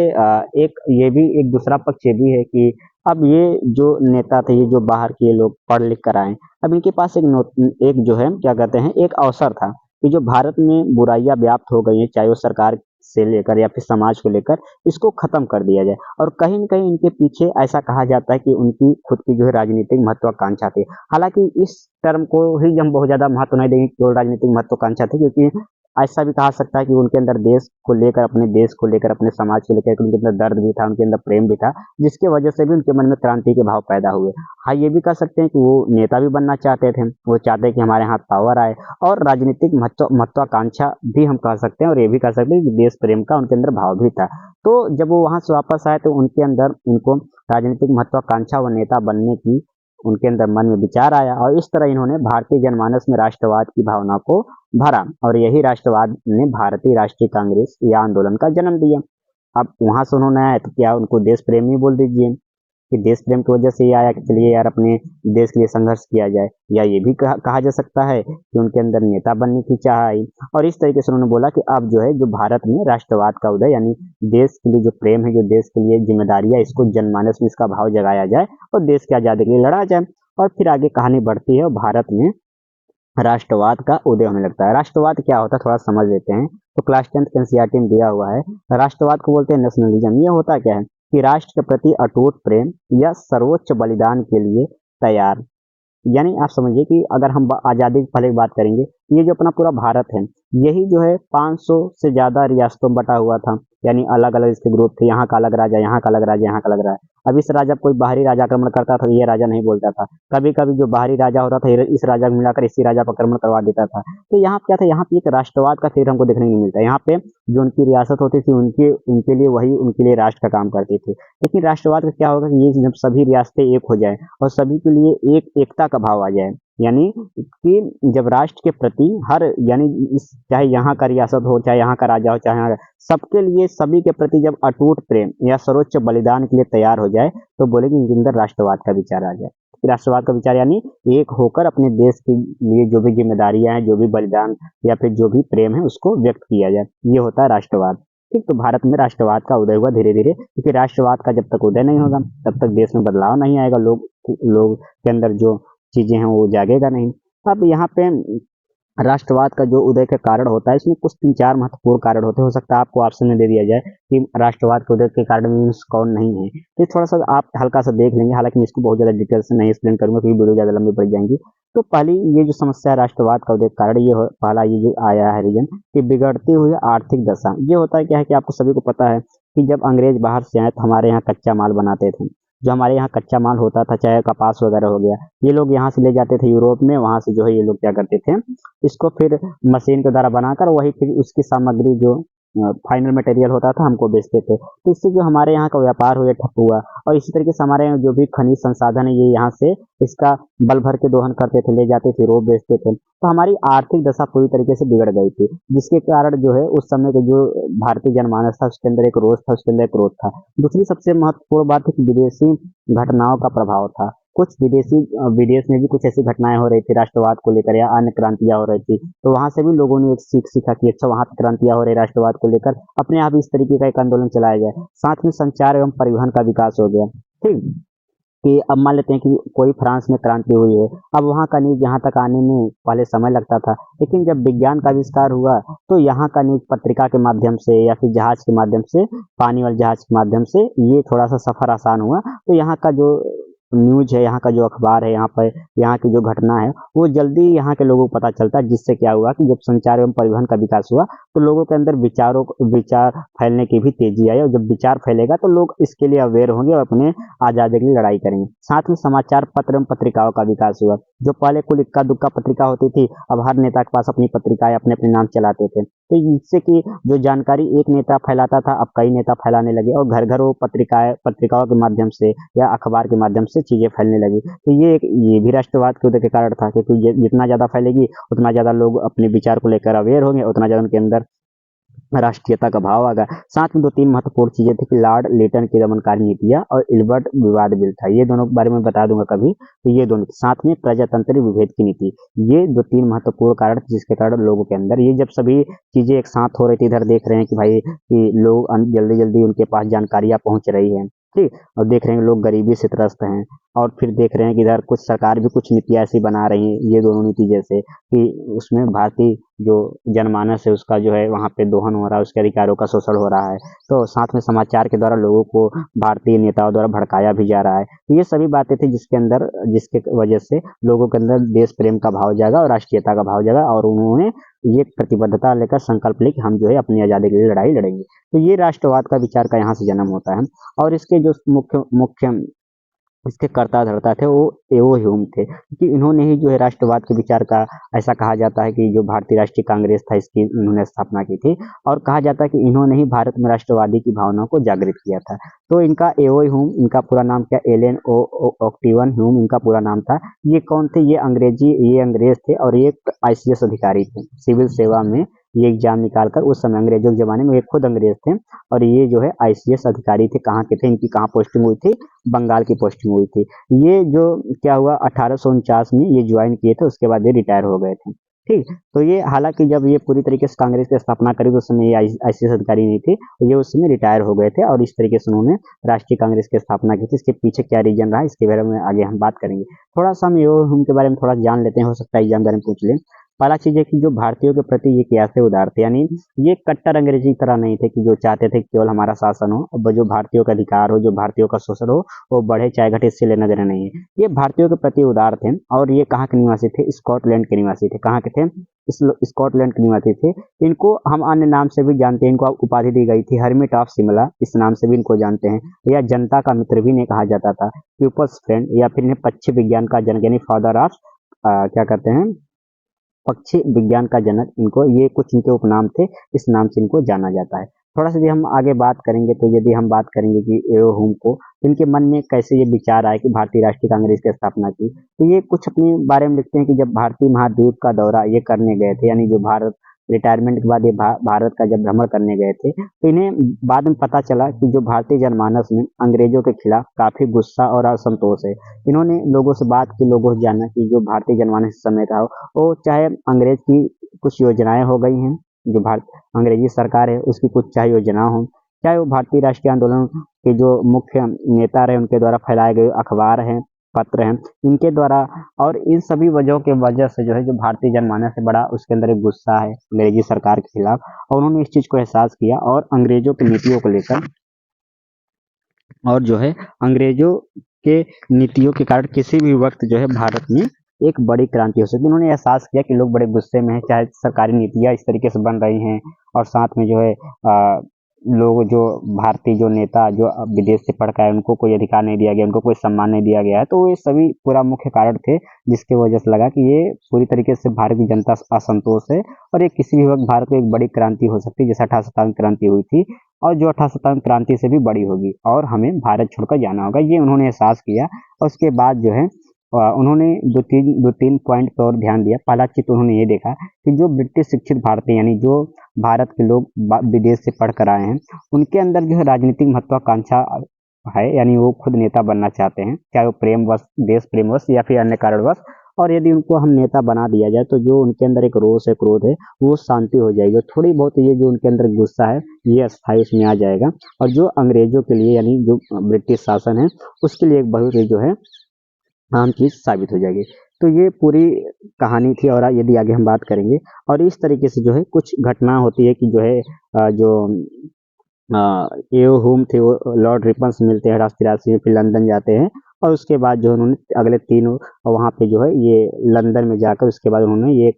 एक ये भी एक दूसरा पक्ष ये भी है कि अब ये जो नेता थे, ये जो बाहर के ये लोग पढ़ लिख कर आए, अब इनके पास एक जो है क्या कहते हैं एक अवसर था कि जो भारत में बुराइयां व्याप्त हो गई हैं, चाहे वो सरकार से लेकर या फिर समाज को लेकर, इसको खत्म कर दिया जाए। और कहीं न कहीं इनके पीछे ऐसा कहा जाता है कि उनकी खुद की जो है राजनीतिक महत्वाकांक्षा थी। हालाँकि इस टर्म को ही हम बहुत ज़्यादा महत्व नहीं देंगे, केवल राजनीतिक महत्वाकांक्षा थी, क्योंकि ऐसा भी कहा सकता है कि उनके अंदर देश को लेकर, अपने देश को लेकर, अपने समाज को लेकर उनके अंदर दर्द भी था, उनके अंदर प्रेम भी था, जिसकी वजह से भी उनके मन में क्रांति के भाव पैदा हुए। हाँ, ये भी कह सकते हैं कि वो नेता भी बनना चाहते थे, वो चाहते कि हमारे हाथ पावर आए, और राजनीतिक महत्वाकांक्षा भी हम कह सकते हैं, और ये भी कह सकते हैं कि देश प्रेम का उनके अंदर भाव भी था। तो जब वो वहां से वापस आए तो उनके अंदर उनको राजनीतिक महत्वाकांक्षा व नेता बनने की उनके अंदर मन में विचार आया, और इस तरह इन्होंने भारतीय जनमानस में राष्ट्रवाद की भावना को भरा, और यही राष्ट्रवाद ने भारतीय राष्ट्रीय कांग्रेस या आंदोलन का जन्म दिया। अब वहां से उन्होंने आया तो क्या उनको देश प्रेमी बोल दीजिए, कि देश प्रेम की वजह से ये आया कि चलिए यार अपने देश के लिए संघर्ष किया जाए, या ये भी कहा जा सकता है कि उनके अंदर नेता बनने की चाह आई, और इस तरीके से उन्होंने बोला कि अब जो है, जो भारत में राष्ट्रवाद का उदय, यानी देश के लिए जो प्रेम है, जो देश के लिए जिम्मेदारी है, इसको जनमानस में इसका भाव जगाया जाए और देश की आजादी के लिए लड़ा जाए। और फिर आगे कहानी बढ़ती है और भारत में राष्ट्रवाद का उदय होने लगता है। राष्ट्रवाद क्या होता है थोड़ा समझ लेते हैं। तो क्लास 10 के एनसीईआरटी में दिया हुआ है, राष्ट्रवाद को बोलते हैं नेशनलिज्म। ये होता क्या है कि राष्ट्र के प्रति अटूट प्रेम या सर्वोच्च बलिदान के लिए तैयार, यानी आप समझिए कि अगर हम आज़ादी की पहले की बात करेंगे, ये जो अपना पूरा भारत है, यही जो है 500 से ज़्यादा रियासतों में बटा हुआ था, यानी अलग अलग इसके ग्रुप थे, यहाँ का अलग राजा, यहाँ का अलग राजा, यहाँ का अलग राजा। अब इस राजा कोई बाहरी राजा आक्रमण करता था, ये राजा नहीं बोलता था। कभी कभी जो बाहरी राजा होता था, इस राजा को मिलाकर इसी राजा पर आक्रमण करवा देता था। तो यहाँ क्या था, यहाँ पे एक राष्ट्रवाद का फिर हमको देखने को नहीं मिलता। यहाँ पे जो उनकी रियासत होती थी, उनके उनके लिए वही उनके लिए राष्ट्र का काम करती थी। लेकिन राष्ट्रवाद का क्या होगा कि ये जब सभी रियासतें एक हो जाए और सभी के लिए एकता का भाव आ जाए, यानी कि जब राष्ट्र के प्रति हर, यानी चाहे यहाँ का रियासत हो, चाहे यहाँ का राजा हो, चाहे यहाँ सबके लिए, सभी के प्रति जब अटूट प्रेम या सर्वोच्च बलिदान के लिए तैयार हो जाए, तो बोले कि इनके अंदर राष्ट्रवाद का विचार आ जाए। राष्ट्रवाद का विचार यानी एक होकर अपने देश के लिए जो भी जिम्मेदारियां हैं, जो भी बलिदान या फिर जो भी प्रेम है, उसको व्यक्त किया जाए, ये होता है राष्ट्रवाद। ठीक, तो भारत में राष्ट्रवाद का उदय हुआ धीरे धीरे, क्योंकि राष्ट्रवाद का जब तक उदय नहीं होगा तब तक देश में बदलाव नहीं आएगा, लोग के अंदर जो चीजें हैं वो जागेगा नहीं। अब यहाँ पे राष्ट्रवाद का जो उदय का कारण होता है, इसमें कुछ 3-4 महत्वपूर्ण कारण होते हैं। हो सकता है आपको ऑप्शन में दे दिया जाए कि राष्ट्रवाद के उदय के कारण मीन्स कौन नहीं है, तो थोड़ा सा आप हल्का सा देख लेंगे। हालांकि मैं इसको बहुत ज्यादा डिटेल से नहीं एक्सप्लेन करूंगा क्योंकि वीडियो ज्यादा लंबी पड़ जाएंगी। तो पहली ये जो समस्या है राष्ट्रवाद का उदय के कारण, पहला ये जो आया है रीजन कि बिगड़ती हुई आर्थिक दशा। ये होता है क्या है कि आपको सभी को पता है कि जब अंग्रेज बाहर से आए तो हमारे यहाँ कच्चा माल बनाते थे। जो हमारे यहाँ कच्चा माल होता था, चाहे कपास वगैरह हो गया, ये लोग यहाँ से ले जाते थे यूरोप में, वहां से जो है ये लोग क्या करते थे, इसको फिर मशीन के द्वारा बनाकर वही फिर उसकी सामग्री जो फाइनल मटेरियल होता था हमको बेचते थे। तो इससे जो हमारे यहाँ का व्यापार हुआ ठप हुआ, और इसी तरीके से हमारे यहाँ जो भी खनिज संसाधन है, ये यहाँ से इसका बल भर के दोहन करते थे, ले जाते थे, यूरोप बेचते थे। तो हमारी आर्थिक दशा पूरी तरीके से बिगड़ गई थी, जिसके कारण जो है उस समय के जो भारतीय जनमानस था उसके अंदर एक रोष था, उसके अंदर एक क्रोध था। दूसरी सबसे महत्वपूर्ण बात है कि विदेशी घटनाओं का प्रभाव था। कुछ विदेश में भी कुछ ऐसी घटनाएं हो रही थी राष्ट्रवाद को लेकर, या अन्य क्रांतियां हो रही थी, तो वहां से भी लोगों ने एक सीखा कि अच्छा वहां पर क्रांतियां हो रही राष्ट्रवाद को लेकर, अपने आप इस तरीके का एक आंदोलन चलाया जाए। साथ में संचार एवं परिवहन का विकास हो गया। ठीक, कि अब मान लेते हैं कि कोई फ्रांस में क्रांति हुई है, अब वहाँ का न्यूज यहाँ तक आने में पहले समय लगता था, लेकिन जब विज्ञान का आविष्कार हुआ तो यहाँ का न्यूज पत्रिका के माध्यम से या फिर जहाज के माध्यम से, पानी वाले जहाज के माध्यम से, ये थोड़ा सा सफर आसान हुआ। तो यहाँ का जो न्यूज है, यहाँ का जो अखबार है, यहाँ पर यहाँ की जो घटना है वो जल्दी यहाँ के लोगों को पता चलता है, जिससे क्या हुआ कि जब संचार एवं परिवहन का विकास हुआ तो लोगों के अंदर विचार फैलने की भी तेजी आई, और जब विचार फैलेगा तो लोग इसके लिए अवेयर होंगे और अपने आजादी के लिए लड़ाई करेंगे। साथ में समाचार पत्र एवं पत्रिकाओं का विकास हुआ। जो पहले कुल इक्का दुक्का पत्रिका होती थी, अब हर नेता के पास अपनी पत्रिकाएं अपने अपने नाम चलाते थे। तो इससे कि जो जानकारी एक नेता फैलाता था, अब कई नेता फैलाने लगे, और घर घर वो पत्रिकाओं के माध्यम से या अखबार के माध्यम से चीजें फैलने लगी। तो ये भी राष्ट्रवाद के उदय के कारण था, क्योंकि जितना ज्यादा फैलेगी उतना ज्यादा लोग अपने विचार को लेकर अवेयर होंगे, उतना ज्यादा उनके अंदर राष्ट्रीयता का भाव आ गया। साथ में 2-3 महत्वपूर्ण चीजें थी कि लॉर्ड लिटन की दमनकारी नीतियां और इल्बर्ट विवाद बिल था, ये दोनों के बारे में बता दूंगा कभी। तो ये दोनों, साथ में प्रजातंत्र विभेद की नीति, ये 2-3 महत्वपूर्ण कारण थे जिसके कारण लोगों के अंदर ये, जब सभी चीजें एक साथ हो रही थी, इधर देख रहे हैं कि भाई कि लोग जल्दी जल्दी उनके पास जानकारियां पहुंच रही है, ठीक, और देख रहे हैं लोग गरीबी से त्रस्त हैं, और फिर देख रहे हैं कि इधर कुछ सरकार भी कुछ नीतियां ऐसी बना रही है, ये दोनों नीति जैसे कि उसमें भारतीय जो जनमानस है उसका जो है वहाँ पे दोहन हो रहा है, उसके अधिकारों का शोषण हो रहा है। तो साथ में समाचार के द्वारा लोगों को भारतीय नेताओं द्वारा भड़काया भी जा रहा है। तो ये सभी बातें थी जिसके वजह से लोगों के अंदर देश प्रेम का भाव जागा और राष्ट्रीयता का भाव जागा, और उन्होंने ये प्रतिबद्धता लेकर संकल्प ले कि हम जो है अपनी आज़ादी के लिए लड़ाई लड़ेंगे। तो ये राष्ट्रवाद का विचार का यहाँ से जन्म होता है। और इसके जो मुख्य मुख्य इसके कर्ता धर्ता थे वो एओ ह्यूम थे, क्योंकि इन्होंने ही जो है राष्ट्रवाद के विचार का, ऐसा कहा जाता है कि जो भारतीय राष्ट्रीय कांग्रेस था इसकी इन्होंने स्थापना की थी, और कहा जाता है कि इन्होंने ही भारत में राष्ट्रवादी की भावनाओं को जागृत किया था। तो इनका एओ ह्यूम, इनका पूरा नाम क्या, एलन ऑक्टिवन ह्यूम इनका पूरा नाम था। ये कौन थे, ये अंग्रेज थे और ये आईसीएस अधिकारी थे, सिविल सेवा में ये एग्जाम निकालकर, उस समय अंग्रेजों के जमाने में ये खुद अंग्रेज थे और ये जो है आईसीएस अधिकारी थे। कहाँ के थे, इनकी कहाँ पोस्टिंग हुई थी, बंगाल की पोस्टिंग हुई थी। ये जो क्या हुआ 1849 में ये ज्वाइन किए थे, उसके बाद ये रिटायर हो गए थे। ठीक, तो ये हालांकि जब ये पूरी तरीके से कांग्रेस की स्थापना करी तो उस समय ये आईसीएस अधिकारी नहीं थे, ये उस समय रिटायर हो गए थे और इस तरीके से उन्होंने राष्ट्रीय कांग्रेस की स्थापना की थी। इसके पीछे क्या रीजन रहा इसके बारे में आगे हम बात करेंगे। थोड़ा सा हम उनके बारे में थोड़ा जान लेते हैं, हो सकता है एग्जाम बारे में पूछ लें। पहला चीज है कि जो भारतीयों के प्रति ये कैसे उदार थे, यानी ये कट्टर अंग्रेजी की तरह नहीं थे कि जो चाहते थे केवल हमारा शासन हो और जो भारतीयों का अधिकार हो, जो भारतीयों का शोषण हो वो बढ़े चाहे घटे, इससे लेना देना नहीं है। ये भारतीयों के प्रति उदार थे और ये कहाँ के निवासी थे, स्कॉटलैंड के निवासी थे। कहाँ के थे, स्कॉटलैंड के निवासी थे। इनको हम अन्य नाम से भी जानते हैं, इनको उपाधि दी गई थी हर्मिट ऑफ शिमला, इस नाम से भी इनको जानते हैं, या जनता का मित्र भी इन्हें कहा जाता था, पीपल्स फ्रेंड, या फिर इन्हें पक्षी विज्ञान का जनक यानी फादर ऑफ क्या कहते हैं, पक्षी विज्ञान का जनक, इनको ये कुछ इनके उपनाम थे, इस नाम से इनको जाना जाता है। थोड़ा सा यदि हम आगे बात करेंगे तो यदि हम बात करेंगे कि एओ ह्यूम को, तो इनके मन में कैसे ये विचार आया कि भारतीय राष्ट्रीय कांग्रेस की स्थापना की, तो ये कुछ अपने बारे में लिखते हैं कि जब भारतीय महाद्वीप का दौरा ये करने गए थे, यानी जो भारत रिटायरमेंट के बाद ये भारत का जब भ्रमण करने गए थे, तो इन्हें बाद में पता चला कि जो भारतीय जनमानस में अंग्रेजों के खिलाफ काफी गुस्सा और असंतोष है। इन्होंने लोगों से बात की, लोगों से जाना कि जो भारतीय जनमानस इस समय था वो चाहे अंग्रेज की कुछ योजनाएं हो गई हैं, जो भारत अंग्रेजी सरकार है उसकी कुछ चाहे योजना हो, चाहे वो भारतीय राष्ट्रीय आंदोलन के जो मुख्य नेता रहे उनके द्वारा फैलाए गए अखबार हैं, पत्र हैं, इनके द्वारा, और इन सभी वजहों के वजह से जो है जो भारतीय जनमानस से बड़ा उसके अंदर एक गुस्सा है अंग्रेजी सरकार के खिलाफ, और उन्होंने इस चीज को एहसास किया और अंग्रेजों की नीतियों को लेकर, और जो है अंग्रेजों के नीतियों के कारण किसी भी वक्त जो है भारत में एक बड़ी क्रांति हो सकती है। उन्होंने एहसास किया कि लोग बड़े गुस्से में हैं, चाहे सरकारी नीतियां इस तरीके से बन रही हैं, और साथ में जो है लोग जो भारतीय जो नेता जो विदेश से पढ़ कर आए उनको कोई अधिकार नहीं दिया गया, उनको कोई सम्मान नहीं दिया गया है। तो ये सभी पूरा मुख्य कारण थे जिसकी वजह से लगा कि ये पूरी तरीके से भारत की जनता असंतोष है और ये किसी भी वक्त भारत में एक बड़ी क्रांति हो सकती है, जैसे 1857 क्रांति हुई थी, और जो 1857 क्रांति से भी बड़ी होगी और हमें भारत छोड़कर जाना होगा, ये उन्होंने एहसास किया। और उसके बाद जो है उन्होंने दो तीन पॉइंट पर और ध्यान दिया। पहला चीज तो उन्होंने ये देखा कि जो ब्रिटिश शिक्षित भारतीय यानी जो भारत के लोग विदेश से पढ़ कर आए हैं, उनके अंदर जो है राजनीतिक महत्वाकांक्षा है, यानी वो खुद नेता बनना चाहते हैं, चाहे वो प्रेमवश, देश प्रेमवश या फिर अन्य कारणवश। और यदि उनको हम नेता बना दिया जाए तो जो उनके अंदर एक रोष है, क्रोध है, वो शांति हो जाएगी। थोड़ी बहुत ये जो उनके अंदर गुस्सा है ये अस्थायी उसमें आ जाएगा, और जो अंग्रेजों के लिए यानी जो ब्रिटिश शासन है उसके लिए एक बहुत ही जो है अहम चीज साबित हो जाएगी। तो ये पूरी कहानी थी, और यदि आगे हम बात करेंगे और इस तरीके से जो है कुछ घटना होती है कि जो है जो एओ ह्यूम थे वो लॉर्ड रिपन से मिलते हैं राष्ट्रीय राजधानी, फिर लंदन जाते हैं, और उसके बाद जो उन्होंने अगले तीनों वहाँ पे जो है ये लंदन में जाकर उसके बाद उन्होंने ये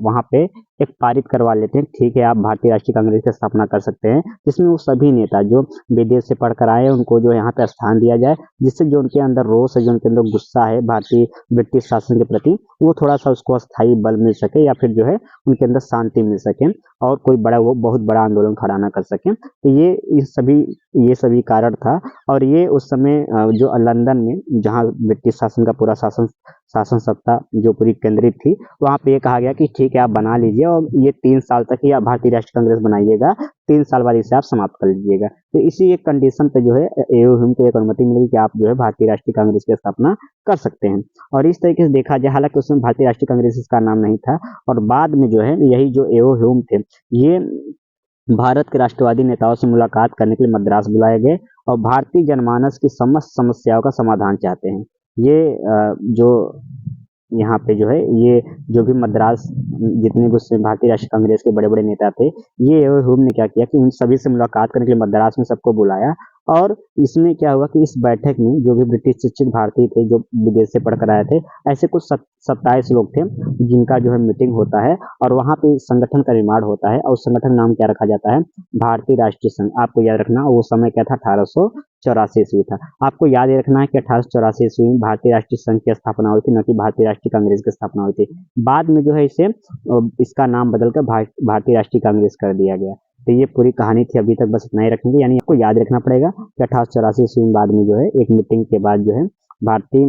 वहाँ पे एक पारित करवा लेते हैं, ठीक है आप भारतीय राष्ट्रीय कांग्रेस की स्थापना कर सकते हैं, जिसमें वो सभी नेता जो विदेश से पढ़कर आए हैं उनको जो यहाँ पे स्थान दिया जाए, जिससे जो उनके अंदर रोष है, जो उनके अंदर गुस्सा है भारतीय ब्रिटिश शासन के प्रति, वो थोड़ा सा उसको अस्थायी बल मिल सके, या फिर जो है उनके अंदर शांति मिल सके और कोई बड़ा वो बहुत बड़ा आंदोलन खड़ा ना कर सके। तो ये सभी कारण था। और ये उस समय जो लंदन में जहाँ ब्रिटिश शासन का पूरा शासन सत्ता जो पूरी केंद्रित थी, वहाँ पे ये कहा गया कि ठीक है आप बना लीजिए, और ये 3 साल तक ही आप भारतीय राष्ट्रीय कांग्रेस बनाइएगा, 3 साल बाद इसे आप समाप्त कर लीजिएगा। तो इसी एक कंडीशन पे जो है एओ ह्यूम को एक अनुमति मिली कि आप जो है भारतीय राष्ट्रीय कांग्रेस की स्थापना कर सकते हैं। और इस तरीके से देखा जाए, हालांकि उसमें भारतीय राष्ट्रीय कांग्रेस इसका नाम नहीं था, और बाद में जो है यही जो एओ ह्यूम थे ये भारत के राष्ट्रवादी नेताओं से मुलाकात करने के लिए मद्रास बुलाए गए और भारतीय जनमानस की समस्त समस्याओं का समाधान चाहते हैं। ये जो यहाँ पे जो है ये जो भी मद्रास जितने भी भारतीय राष्ट्रीय कांग्रेस के बड़े बड़े नेता थे, ये ह्यूम ने क्या किया कि उन सभी से मुलाकात करने के लिए मद्रास में सबको बुलाया और इसमें क्या हुआ कि इस बैठक में जो भी ब्रिटिश शिक्षित भारतीय थे जो विदेश से पढ़कर आए थे, ऐसे कुछ 27 लोग थे जिनका जो है मीटिंग होता है और वहाँ पे संगठन का निर्माण होता है और उस संगठन का नाम क्या रखा जाता है, भारतीय राष्ट्रीय संघ। आपको याद रखना वो समय क्या था, 1884 ईस्वी था। आपको याद रखना है कि 1884 ईस्वी में भारतीय राष्ट्रीय संघ की स्थापना हुई थी, न कि भारतीय राष्ट्रीय कांग्रेस की स्थापना हुई थी। बाद में जो है इसे इसका नाम बदलकर भारतीय राष्ट्रीय कांग्रेस कर दिया गया। तो ये पूरी कहानी थी, अभी तक बस इतना ही रखेंगे। यानी आपको याद रखना पड़ेगा कि 1884 ईस्वी में बाद में जो है एक मीटिंग के बाद जो है भारतीय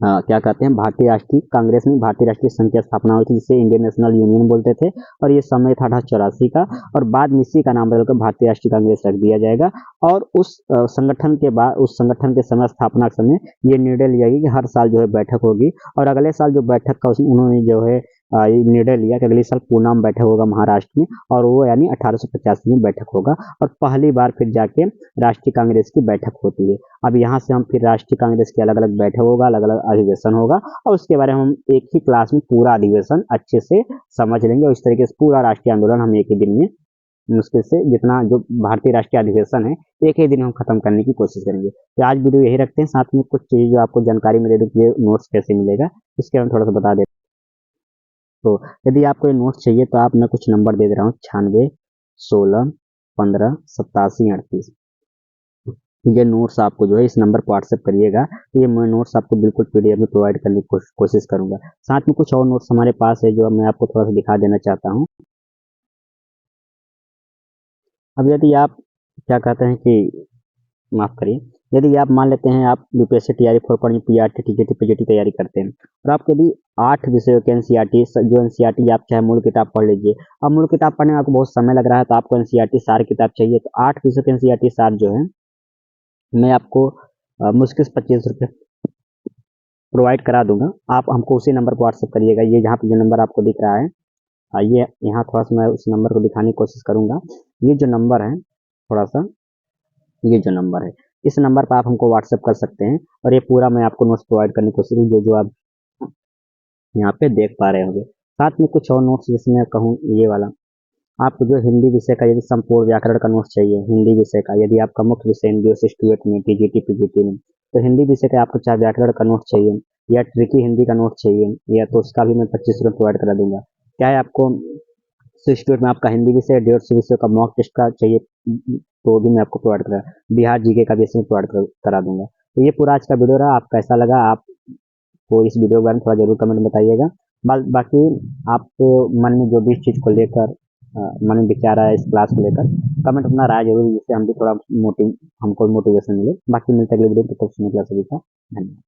क्या कहते हैं, भारतीय राष्ट्रीय कांग्रेस में भारतीय राष्ट्रीय संघ की स्थापना हुई थी, जिसे इंडियन नेशनल यूनियन बोलते थे। और ये समय था 1884 का और बाद में इसी का नाम बदलकर भारतीय राष्ट्रीय कांग्रेस रख दिया जाएगा। और उस संगठन के बाद, उस संगठन के समय, स्थापना के समय ये निर्णय लिया गया कि हर साल जो है बैठक होगी और अगले साल जो बैठक का उन्होंने जो है ये निर्णय लिया कि अगले साल पूना में बैठक होगा महाराष्ट्र में, और वो यानी 1885 में बैठक होगा और पहली बार फिर जाके राष्ट्रीय कांग्रेस की बैठक होती है। अब यहाँ से हम फिर राष्ट्रीय कांग्रेस की अलग अलग बैठक होगा, अलग अलग अधिवेशन होगा और उसके बारे में हम एक ही क्लास में पूरा अधिवेशन अच्छे से समझ लेंगे और इस तरीके से पूरा राष्ट्रीय आंदोलन हम एक ही दिन में, मुश्किल से जितना जो भारतीय राष्ट्रीय अधिवेशन है एक ही दिन हम खत्म करने की कोशिश करेंगे। तो आज वीडियो यही रखते हैं, साथ में कुछ चीज़ जो आपको जानकारी में दे दूँ कि ये नोट्स कैसे मिलेगा इसके बारे में थोड़ा सा बता दें। तो यदि आपको ये नोट्स चाहिए तो आप, मैं कुछ नंबर दे दे रहा हूँ, 96 16 15 87 38। ये नोट्स आपको जो है इस नंबर पर व्हाट्सएप करिएगा, तो ये मैं नोट्स आपको बिल्कुल पीडीएफ में प्रोवाइड करने की कोशिश करूंगा। साथ में कुछ और नोट्स हमारे पास है जो मैं आपको थोड़ा सा दिखा देना चाहता हूँ। अब यदि आप क्या कहते हैं कि, माफ करिए, यदि आप मान लेते हैं आप यूपीएससी तैयारी 4.0 पीआरटी टीजीटी पीजीटी तैयारी करते हैं और आपको यदि 8 विषयों के एनसीईआरटी, जो एनसीईआरटी आप चाहे मूल किताब पढ़ लीजिए, अब मूल किताब पढ़ने में आपको बहुत समय लग रहा है तो आपको एनसीईआरटी सार किताब चाहिए, तो 8 विषयों के एनसीईआरटी सार जो है मैं आपको मुश्किल से 25 रुपये प्रोवाइड करा दूंगा। आप हमको उसी नंबर पर व्हाट्सएप करिएगा, ये जहाँ पे जो नंबर आपको दिख रहा है, आइए यहाँ थोड़ा सा मैं उस नंबर को दिखाने की कोशिश करूंगा। ये जो नंबर है, थोड़ा सा ये जो नंबर है, इस नंबर पर आप हमको व्हाट्सएप कर सकते हैं और ये पूरा मैं आपको नोट्स प्रोवाइड करने की कोशिश जो जो आप यहाँ पे देख पा रहे होंगे। साथ में कुछ और नोट्स, जिसमें कहूँ ये वाला, आपको जो हिंदी विषय का यदि संपूर्ण व्याकरण का नोट्स चाहिए, हिंदी विषय का, यदि आपका मुख्य विषय हिंदी हो 68 में टीजीटी पीजीटी में, तो हिंदी विषय का आपको चाहे व्याकरण का नोट्स चाहिए या ट्रिकी हिंदी का नोट्स चाहिए, या तो उसका भी मैं 25 रुपये प्रोवाइड करा दूंगा। क्या है, आपको 68 में आपका हिंदी विषय 150 विषय का मॉक टेस्ट का चाहिए तो भी मैं आपको प्रोवाइड करा, बिहार जीके का भी इसमें प्रोवाइड करा दूंगा। तो ये पूरा आज का वीडियो रहा, आप कैसा लगा आपको इस वीडियो के बारे में थोड़ा जरूर कमेंट में बताइएगा। बाकी आपको मन में जो भी इस चीज़ को लेकर मन में विचार आया इस क्लास को लेकर, कमेंट अपना राय जरूर, जिससे हम भी थोड़ा हमको मोटिवेशन मिले। बाकी मिलते अगले वीडियो में, तब तक सुनने के लिए सभी का धन्यवाद।